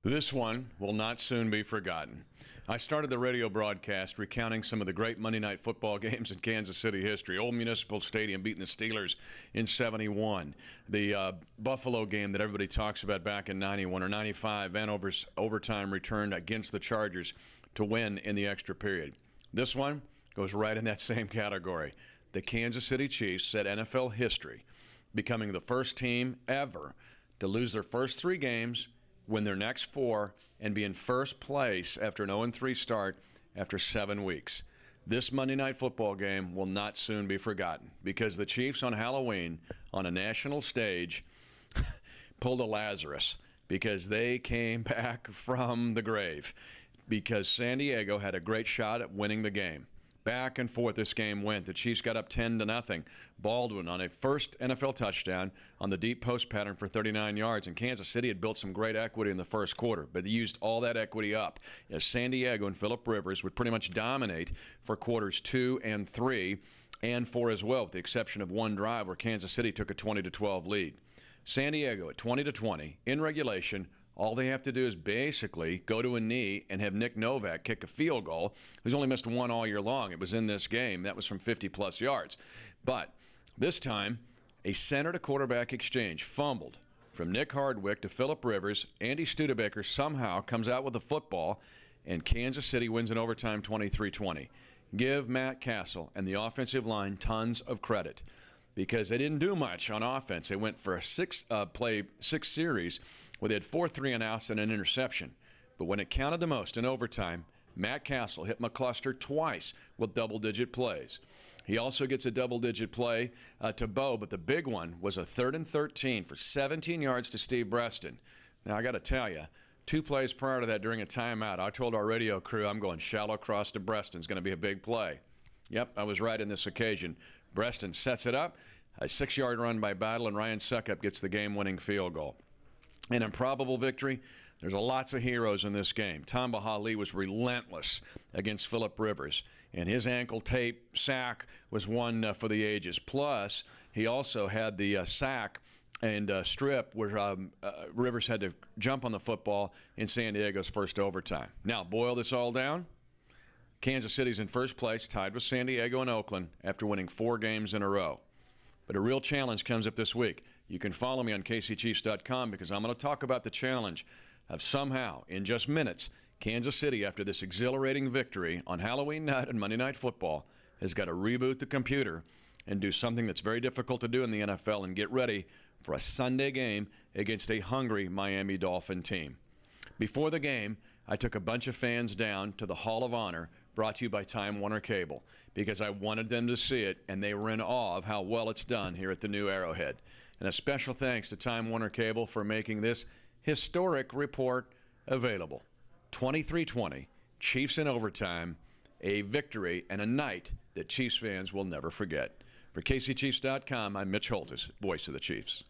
This one will not soon be forgotten. I started the radio broadcast recounting some of the great Monday Night Football games in Kansas City history. Old Municipal Stadium beating the Steelers in '71. The Buffalo game that everybody talks about back in '91 or '95. Vanover's overtime return against the Chargers to win in the extra period. This one goes right in that same category. The Kansas City Chiefs set NFL history, becoming the first team ever to lose their first 3 games, win their next 4, and be in first place after an 0-3 start after 7 weeks. This Monday Night Football game will not soon be forgotten because the Chiefs on Halloween on a national stage pulled a Lazarus because they came back from the grave because San Diego had a great shot at winning the game. Back and forth this game went. The Chiefs got up 10-0. Baldwin on a first NFL touchdown on the deep post pattern for 39 yards. And Kansas City had built some great equity in the first quarter, but they used all that equity up as San Diego and Phillip Rivers would pretty much dominate for quarters 2 and 3 and 4 as well, with the exception of one drive where Kansas City took a 20-12 lead. San Diego at 20-20 in regulation. All they have to do is basically go to a knee and have Nick Novak kick a field goal, who's only missed one all year long. It was in this game. That was from 50-plus yards. But this time, a center-to-quarterback exchange fumbled from Nick Hardwick to Phillip Rivers. Andy Studebaker somehow comes out with the football, and Kansas City wins in overtime 23-20. Give Matt Castle and the offensive line tons of credit because they didn't do much on offense. They went for a 6 series where they had 4 3-and-outs and an interception. But when it counted the most in overtime, Matt Castle hit McCluster twice with double-digit plays. He also gets a double-digit play to Bo, but the big one was a 3rd and 13 for 17 yards to Steve Breston. Now, I got to tell you, 2 plays prior to that during a timeout, I told our radio crew I'm going shallow cross to Breston's going to be a big play. Yep, I was right in this occasion. Breston sets it up, a 6-yard run by Battle, and Ryan Suckup gets the game-winning field goal. An improbable victory. There's lots of heroes in this game. Tamba Hali was relentless against Phillip Rivers, and his ankle tape sack was one for the ages. Plus, he also had the sack and strip where Rivers had to jump on the football in San Diego's first overtime. Now, boil this all down. Kansas City's in first place, tied with San Diego and Oakland after winning 4 games in a row. But a real challenge comes up this week. You can follow me on KCChiefs.com because I'm going to talk about the challenge of somehow, in just minutes, Kansas City, after this exhilarating victory on Halloween night and Monday Night Football, has got to reboot the computer and do something that's very difficult to do in the NFL and get ready for a Sunday game against a hungry Miami Dolphin team. Before the game, I took a bunch of fans down to the Hall of Honor, brought to you by Time Warner Cable, because I wanted them to see it, and they were in awe of how well it's done here at the new Arrowhead. And a special thanks to Time Warner Cable for making this historic report available. 23-20, Chiefs in overtime, a victory and a night that Chiefs fans will never forget. For KCChiefs.com, I'm Mitch Holtis, voice of the Chiefs.